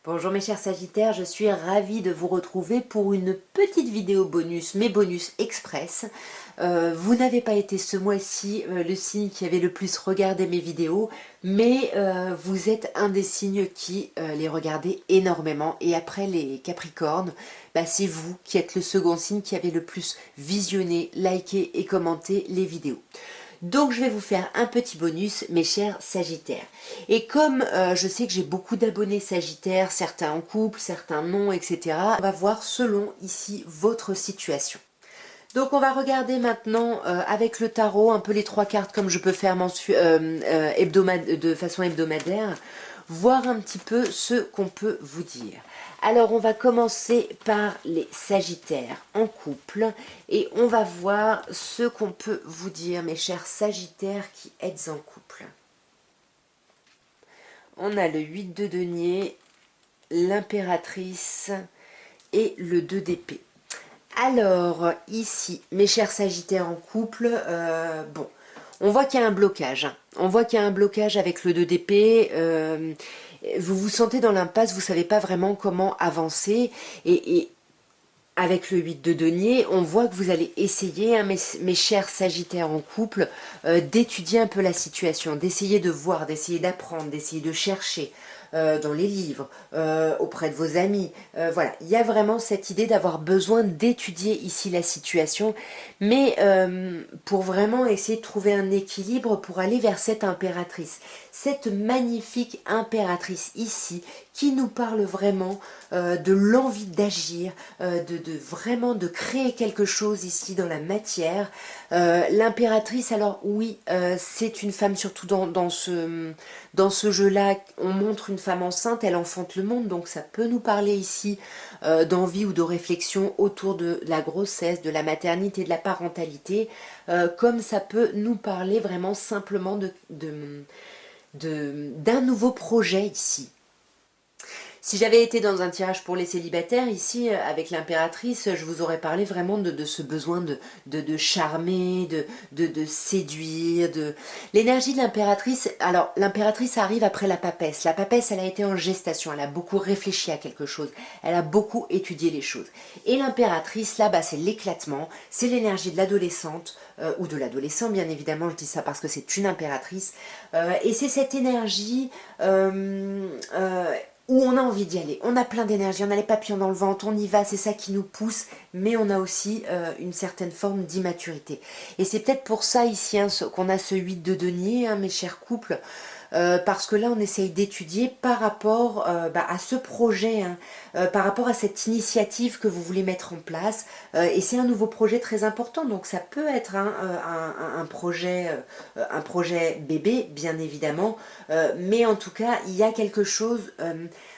Bonjour mes chers Sagittaires, je suis ravie de vous retrouver pour une petite vidéo bonus, mes bonus express. Vous n'avez pas été ce mois-ci le signe qui avait le plus regardé mes vidéos, mais vous êtes un des signes qui les regardait énormément. Et après les Capricornes, c'est vous qui êtes le second signe qui avait le plus visionné, liké et commenté les vidéos. Donc je vais vous faire un petit bonus mes chers Sagittaires. Et comme je sais que j'ai beaucoup d'abonnés Sagittaires, certains en couple, certains non, etc. On va voir selon ici votre situation. Donc on va regarder maintenant avec le tarot un peu les trois cartes comme je peux faire de façon hebdomadaire, voir un petit peu ce qu'on peut vous dire. Alors on va commencer par les Sagittaires en couple et on va voir ce qu'on peut vous dire mes chers Sagittaires qui êtes en couple. On a le 8 de denier, l'impératrice et le 2 d'épée. Alors, ici, mes chers Sagittaires en couple, on voit qu'il y a un blocage. On voit qu'il y a un blocage avec le 2 d'épée. Vous vous sentez dans l'impasse, vous ne savez pas vraiment comment avancer. Et avec le 8 de denier, on voit que vous allez essayer, hein, mes chers Sagittaires en couple, d'étudier un peu la situation, d'essayer de voir, d'essayer d'apprendre, d'essayer de chercher. Dans les livres, auprès de vos amis. Voilà, il y a vraiment cette idée d'avoir besoin d'étudier ici la situation, mais pour vraiment essayer de trouver un équilibre pour aller vers cette impératrice. Cette magnifique impératrice ici qui nous parle vraiment de l'envie d'agir, vraiment de créer quelque chose ici dans la matière. L'impératrice, alors oui, c'est une femme surtout dans ce jeu-là, on montre une femme enceinte, elle enfante le monde, donc ça peut nous parler ici d'envie ou de réflexion autour de la grossesse, de la maternité, de la parentalité, comme ça peut nous parler vraiment simplement d'un nouveau projet ici. Si j'avais été dans un tirage pour les célibataires, ici, avec l'impératrice, je vous aurais parlé vraiment de ce besoin de charmer, de séduire, L'énergie de l'impératrice, alors l'impératrice arrive après la papesse. La papesse, elle a été en gestation, elle a beaucoup réfléchi à quelque chose, elle a beaucoup étudié les choses. Et l'impératrice, là, c'est l'éclatement, c'est l'énergie de l'adolescente, ou de l'adolescent, bien évidemment, je dis ça parce que c'est une impératrice, et c'est cette énergie... où on a envie d'y aller, on a plein d'énergie, on a les papillons dans le ventre, on y va, c'est ça qui nous pousse, mais on a aussi une certaine forme d'immaturité. Et c'est peut-être pour ça ici qu'on a ce 8 de denier, mes chers couples, parce que là on essaye d'étudier par rapport à ce projet, par rapport à cette initiative que vous voulez mettre en place, et c'est un nouveau projet très important, donc ça peut être un projet bébé bien évidemment, mais en tout cas il y a quelque chose,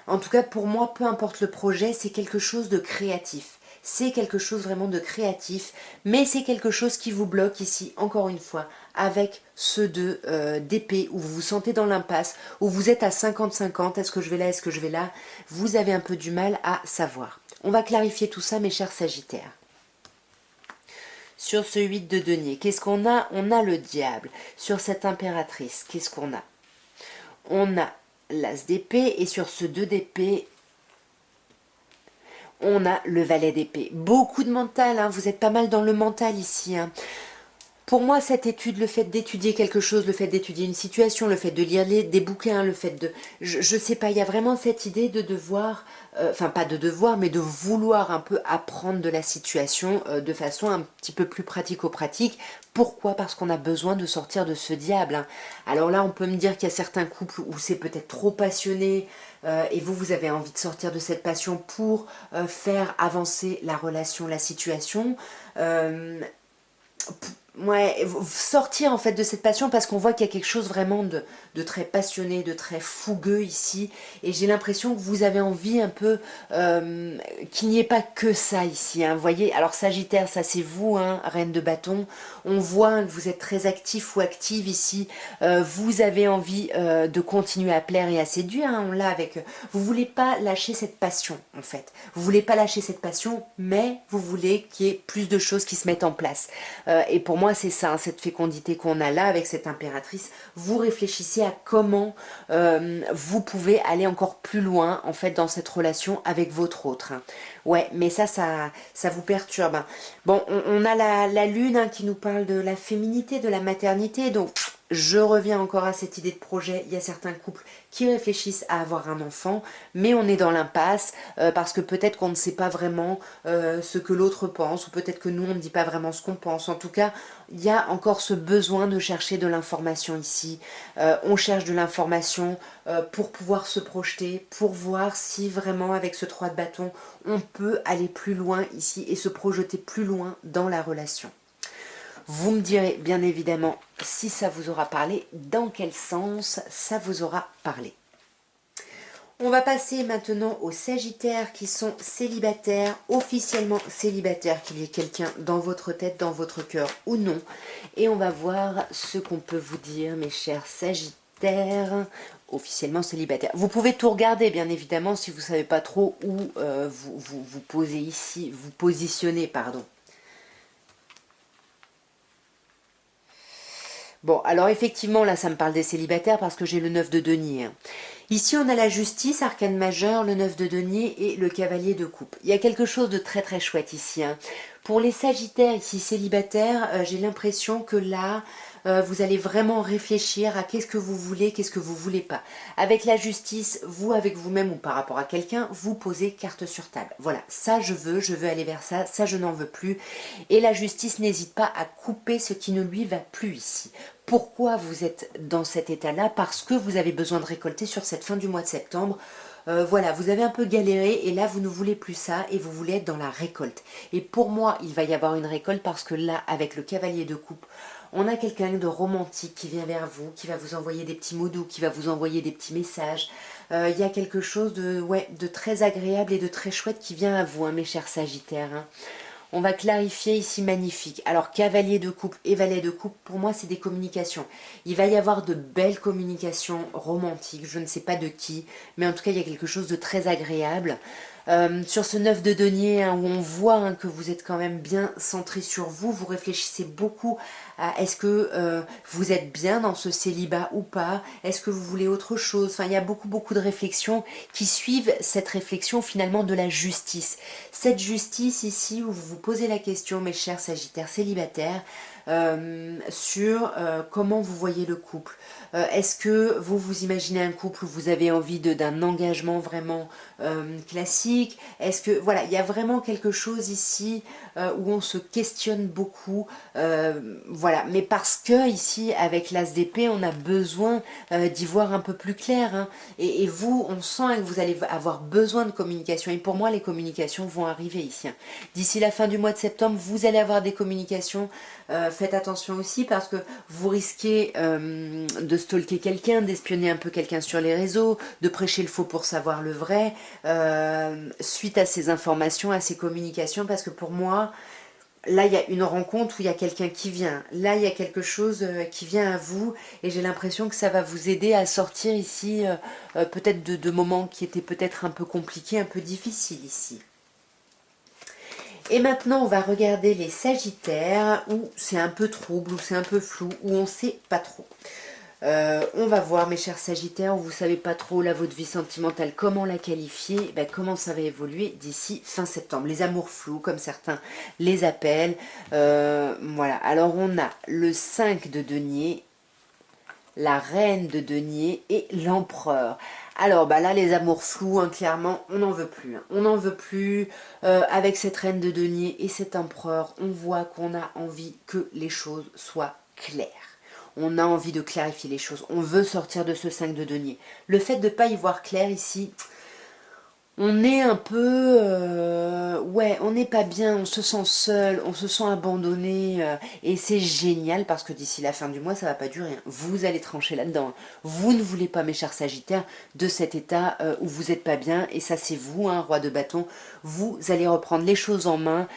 en tout cas pour moi peu importe le projet, c'est quelque chose de créatif. C'est quelque chose vraiment de créatif, mais c'est quelque chose qui vous bloque ici, encore une fois, avec ce 2 d'épée, où vous vous sentez dans l'impasse, où vous êtes à 50-50, est-ce que je vais là, est-ce que je vais là, vous avez un peu du mal à savoir. On va clarifier tout ça, mes chers Sagittaires. Sur ce 8 de denier, qu'est-ce qu'on a? On a le diable. Sur cette impératrice, qu'est-ce qu'on a? On a l'as d'épée, et sur ce 2 d'épée, on a le valet d'épée. Beaucoup de mental, vous êtes pas mal dans le mental ici. Pour moi, cette étude, le fait d'étudier quelque chose, le fait d'étudier une situation, le fait de lire des bouquins, le fait de... Je sais pas, il y a vraiment cette idée de devoir, enfin pas de devoir, mais de vouloir un peu apprendre de la situation de façon un petit peu plus pratico-pratique. Pourquoi? Parce qu'on a besoin de sortir de ce diable. Alors là, on peut me dire qu'il y a certains couples où c'est peut-être trop passionné, et vous avez envie de sortir de cette passion pour faire avancer la relation, la situation. Ouais, sortir en fait de cette passion parce qu'on voit qu'il y a quelque chose vraiment de très passionné, de très fougueux ici, et j'ai l'impression que vous avez envie un peu qu'il n'y ait pas que ça ici, vous voyez. Alors Sagittaire, ça c'est vous, reine de bâton, on voit que vous êtes très actif ou active ici, vous avez envie de continuer à plaire et à séduire, on l'a avec, vous voulez pas lâcher cette passion en fait, vous voulez pas lâcher cette passion, mais vous voulez qu'il y ait plus de choses qui se mettent en place, et pour moi moi c'est ça, hein, cette fécondité qu'on a là avec cette impératrice. Vous réfléchissez à comment vous pouvez aller encore plus loin en fait dans cette relation avec votre autre, hein. Ouais, mais ça vous perturbe, hein. Bon, on a la lune, hein, qui nous parle de la féminité, de la maternité, donc je reviens encore à cette idée de projet. Il y a certains couples qui réfléchissent à avoir un enfant, mais on est dans l'impasse parce que peut-être qu'on ne sait pas vraiment ce que l'autre pense, ou peut-être que nous, on ne dit pas vraiment ce qu'on pense. En tout cas, il y a encore ce besoin de chercher de l'information ici. On cherche de l'information pour pouvoir se projeter, pour voir si vraiment avec ce 3 de bâton, on peut aller plus loin ici et se projeter plus loin dans la relation. Vous me direz bien évidemment si ça vous aura parlé, dans quel sens ça vous aura parlé. On va passer maintenant aux Sagittaires qui sont célibataires, officiellement célibataires, qu'il y ait quelqu'un dans votre tête, dans votre cœur ou non. Et on va voir ce qu'on peut vous dire, mes chers Sagittaires, officiellement célibataires. Vous pouvez tout regarder, bien évidemment, si vous ne savez pas trop où vous posez ici, vous positionnez, pardon. Bon, alors effectivement, là, ça me parle des célibataires parce que j'ai le 9 de denier, hein. Ici, on a la justice, arcane majeur, le 9 de denier et le cavalier de coupe. Il y a quelque chose de très très chouette ici, hein. Pour les sagittaires ici célibataires, j'ai l'impression que là, vous allez vraiment réfléchir à qu'est-ce que vous voulez, qu'est-ce que vous voulez pas. Avec la justice, vous avec vous-même ou par rapport à quelqu'un, vous posez carte sur table. Voilà, ça je veux aller vers ça je n'en veux plus. Et la justice n'hésite pas à couper ce qui ne lui va plus ici. Pourquoi vous êtes dans cet état-là? Parce que vous avez besoin de récolter sur cette fin du mois de septembre. Voilà, vous avez un peu galéré et là vous ne voulez plus ça et vous voulez être dans la récolte. Et pour moi, il va y avoir une récolte parce que là, avec le cavalier de coupe, on a quelqu'un de romantique qui vient vers vous, qui va vous envoyer des petits mots doux, qui va vous envoyer des petits messages. Il y a quelque chose de, ouais, de très agréable et de très chouette qui vient à vous, hein, mes chers Sagittaires, hein. On va clarifier ici magnifique. Alors, cavalier de coupe et valet de coupe, pour moi, c'est des communications. Il va y avoir de belles communications romantiques, je ne sais pas de qui, mais en tout cas, il y a quelque chose de très agréable. Sur ce 9 de denier, hein, où on voit, hein, que vous êtes quand même bien centré sur vous, vous réfléchissez beaucoup à est-ce que vous êtes bien dans ce célibat ou pas, est-ce que vous voulez autre chose, enfin il y a beaucoup de réflexions qui suivent cette réflexion finalement de la justice. Cette justice ici où vous vous posez la question, mes chers Sagittaires célibataires, sur comment vous voyez le couple. Est-ce que vous vous imaginez un couple où vous avez envie d'un engagement vraiment classique? Est-ce que, voilà, il y a vraiment quelque chose ici où on se questionne beaucoup, voilà, mais parce que ici, avec l'As d'épée, on a besoin d'y voir un peu plus clair, hein. Et vous, on sent que vous allez avoir besoin de communication, et pour moi, les communications vont arriver ici, hein. D'ici la fin du mois de septembre, vous allez avoir des communications. Faites attention aussi parce que vous risquez de stalker quelqu'un, d'espionner un peu quelqu'un sur les réseaux, de prêcher le faux pour savoir le vrai, suite à ces informations, à ces communications, parce que pour moi, là, il y a une rencontre où il y a quelqu'un qui vient. Là, il y a quelque chose qui vient à vous et j'ai l'impression que ça va vous aider à sortir ici peut-être de moments qui étaient peut-être un peu compliqués, un peu difficiles ici. Et maintenant, on va regarder les Sagittaires, où c'est un peu trouble, où c'est un peu flou, où on ne sait pas trop. On va voir, mes chers Sagittaires, où vous ne savez pas trop, là, votre vie sentimentale, comment la qualifier, ben, comment ça va évoluer d'ici fin septembre. Les amours flous, comme certains les appellent. Voilà, alors on a le 5 de denier, la reine de denier et l'empereur. Alors bah là les amours flous, hein, clairement on n'en veut plus, hein. On n'en veut plus. Avec cette reine de denier et cet empereur, on voit qu'on a envie que les choses soient claires. On a envie de clarifier les choses, on veut sortir de ce 5 de denier. Le fait de ne pas y voir clair ici, on est un peu, ouais, on n'est pas bien, on se sent seul, on se sent abandonné, et c'est génial parce que d'ici la fin du mois, ça va pas durer, hein. Vous allez trancher là-dedans, hein. Vous ne voulez pas, mes chers Sagittaires, de cet état où vous n'êtes pas bien, et ça c'est vous, hein, roi de bâton, vous allez reprendre les choses en main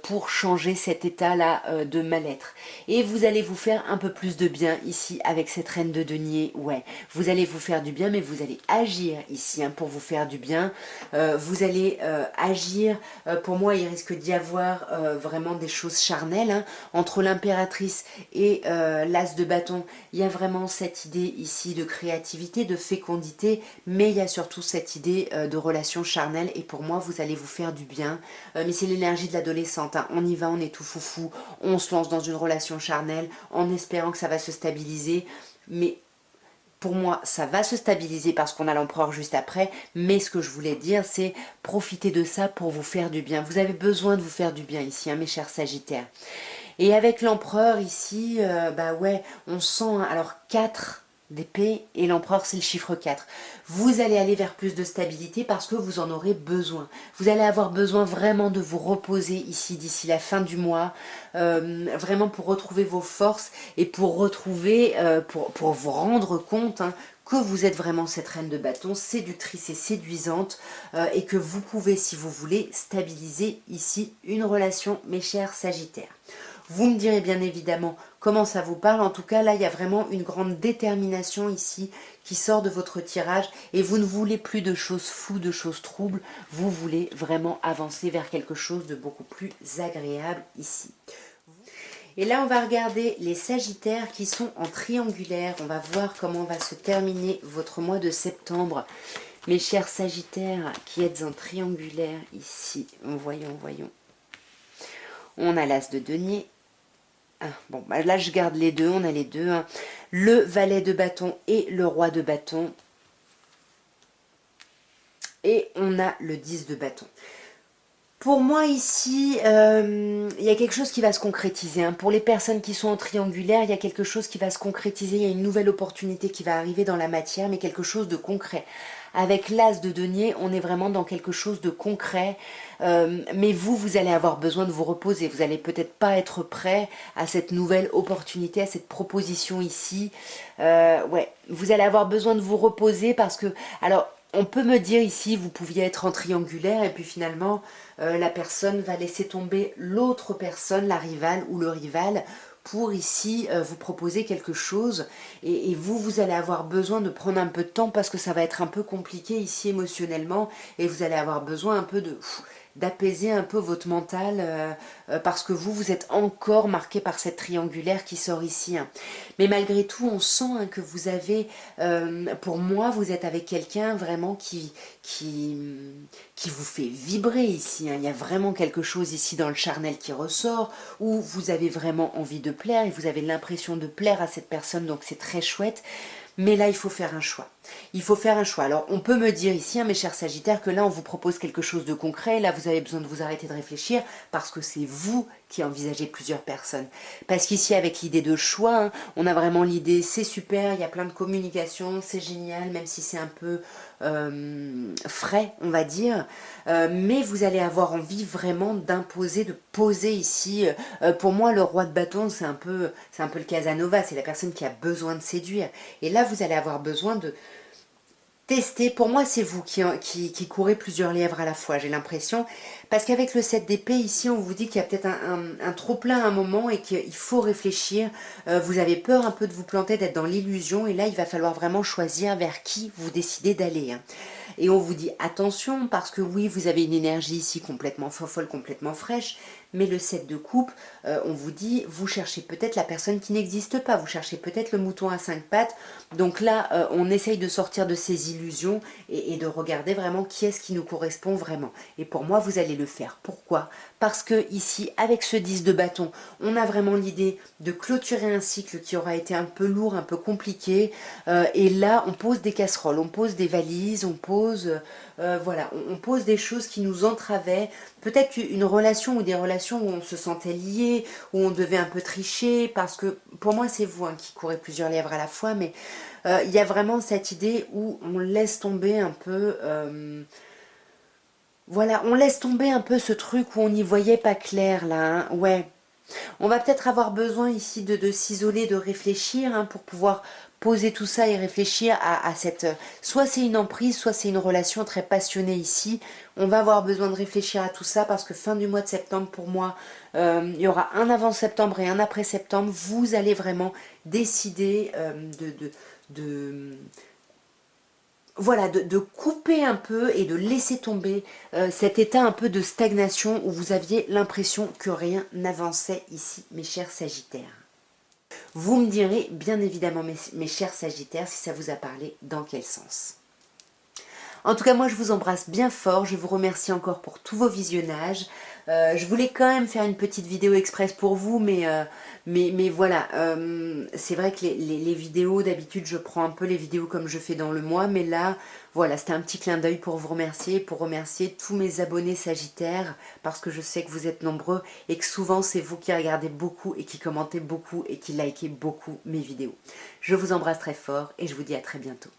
pour changer cet état-là de mal-être. Et vous allez vous faire un peu plus de bien ici avec cette reine de denier, ouais. Vous allez vous faire du bien, mais vous allez agir ici, hein, pour vous faire du bien. Vous allez agir. Pour moi, il risque d'y avoir vraiment des choses charnelles. Hein. Entre l'impératrice et l'as de bâton, il y a vraiment cette idée ici de créativité, de fécondité, mais il y a surtout cette idée de relation charnelle. Et pour moi, vous allez vous faire du bien. Mais c'est l'énergie de l'adolescente. Hein. On y va, on est tout foufou, on se lance dans une relation charnelle en espérant que ça va se stabiliser. Mais pour moi, ça va se stabiliser parce qu'on a l'empereur juste après, mais ce que je voulais dire, c'est profiter de ça pour vous faire du bien. Vous avez besoin de vous faire du bien ici, hein, mes chers Sagittaires. Et avec l'empereur ici, bah ouais, on sent, hein, alors 4 d'épée et l'empereur c'est le chiffre 4. Vous allez aller vers plus de stabilité parce que vous en aurez besoin. Vous allez avoir besoin vraiment de vous reposer ici d'ici la fin du mois, vraiment pour retrouver vos forces et pour retrouver, pour vous rendre compte, hein, que vous êtes vraiment cette reine de bâton, séductrice et séduisante, et que vous pouvez, si vous voulez, stabiliser ici une relation, mes chers Sagittaires. Vous me direz bien évidemment comment ça vous parle. En tout cas, là, il y a vraiment une grande détermination ici qui sort de votre tirage. Et vous ne voulez plus de choses fous, de choses troubles. Vous voulez vraiment avancer vers quelque chose de beaucoup plus agréable ici. Et là, on va regarder les Sagittaires qui sont en triangulaire. On va voir comment va se terminer votre mois de septembre. Mes chers Sagittaires qui êtes en triangulaire ici. Voyons, voyons. On a l'as de denier. Ah, bon, bah là je garde les deux, on a les deux. Hein. Le valet de bâton et le roi de bâton. Et on a le 10 de bâton. Pour moi ici, il y a quelque chose qui va se concrétiser. Hein. Pour les personnes qui sont en triangulaire, il y a quelque chose qui va se concrétiser. Il y a une nouvelle opportunité qui va arriver dans la matière, mais quelque chose de concret. Avec l'as de denier, on est vraiment dans quelque chose de concret. Mais vous allez avoir besoin de vous reposer. Vous n'allez peut-être pas être prêt à cette nouvelle opportunité, à cette proposition ici. Ouais, vous allez avoir besoin de vous reposer parce que... Alors, on peut me dire ici, vous pouviez être en triangulaire et puis finalement, la personne va laisser tomber l'autre personne, la rivale ou le rival, pour ici vous proposer quelque chose. Et vous allez avoir besoin de prendre un peu de temps parce que ça va être un peu compliqué ici émotionnellement et vous allez avoir besoin un peu d'apaiser un peu votre mental parce que vous êtes encore marqué par cette triangulaire qui sort ici. Hein. Mais malgré tout, on sent hein, que vous avez, pour moi, vous êtes avec quelqu'un vraiment qui vous fait vibrer ici. Hein. Il y a vraiment quelque chose ici dans le charnel qui ressort, où vous avez vraiment envie de plaire et vous avez l'impression de plaire à cette personne, donc c'est très chouette. Mais là, il faut faire un choix. Il faut faire un choix. Alors, on peut me dire ici, hein, mes chers Sagittaires, que là, on vous propose quelque chose de concret. Là, vous avez besoin de vous arrêter de réfléchir parce que c'est vous qui envisagez plusieurs personnes. Parce qu'ici, avec l'idée de choix, hein, on a vraiment l'idée, c'est super, il y a plein de communication, c'est génial, même si c'est un peu frais, on va dire. Mais vous allez avoir envie vraiment d'imposer, de poser ici. Pour moi, le roi de bâton, c'est un peu le Casanova, c'est la personne qui a besoin de séduire. Et là, vous allez avoir besoin de tester. Pour moi, c'est vous qui courez plusieurs lièvres à la fois, j'ai l'impression. Parce qu'avec le 7 d'épée, ici, on vous dit qu'il y a peut-être un trop-plein à un moment et qu'il faut réfléchir. Vous avez peur un peu de vous planter, d'être dans l'illusion. Et là, il va falloir vraiment choisir vers qui vous décidez d'aller. Hein. Et on vous dit attention, parce que oui, vous avez une énergie ici complètement folle, complètement fraîche, mais le 7 de coupe, on vous dit, vous cherchez peut-être la personne qui n'existe pas, vous cherchez peut-être le mouton à 5 pattes. Donc là, on essaye de sortir de ces illusions et de regarder vraiment qui est-ce qui nous correspond vraiment. Et pour moi, vous allez le faire. Pourquoi? Parce que ici, avec ce 10 de bâton, on a vraiment l'idée de clôturer un cycle qui aura été un peu lourd, un peu compliqué. Et là, on pose des casseroles, on pose des valises, on pose, voilà, on pose des choses qui nous entravaient. Peut-être une relation ou des relations où on se sentait lié, où on devait un peu tricher, parce que pour moi, c'est vous hein, qui courez plusieurs lièvres à la fois, mais il y a vraiment cette idée où on laisse tomber un peu... voilà, on laisse tomber un peu ce truc où on n'y voyait pas clair là, hein, ouais. On va peut-être avoir besoin ici de s'isoler, de réfléchir hein, pour pouvoir poser tout ça et réfléchir à cette... Soit c'est une emprise, soit c'est une relation très passionnée ici. On va avoir besoin de réfléchir à tout ça parce que fin du mois de septembre, pour moi, il y aura un avant septembre et un après septembre. Vous allez vraiment décider de voilà, de couper un peu et de laisser tomber cet état un peu de stagnation où vous aviez l'impression que rien n'avançait ici, mes chers Sagittaires. Vous me direz, bien évidemment, mes chers Sagittaires, si ça vous a parlé, dans quel sens. En tout cas, moi, je vous embrasse bien fort. Je vous remercie encore pour tous vos visionnages. Je voulais quand même faire une petite vidéo express pour vous, mais voilà. C'est vrai que les vidéos, d'habitude, je prends un peu les vidéos comme je fais dans le mois. Mais là, voilà, c'était un petit clin d'œil pour vous remercier, pour remercier tous mes abonnés Sagittaires, parce que je sais que vous êtes nombreux et que souvent, c'est vous qui regardez beaucoup et qui commentez beaucoup et qui likez beaucoup mes vidéos. Je vous embrasse très fort et je vous dis à très bientôt.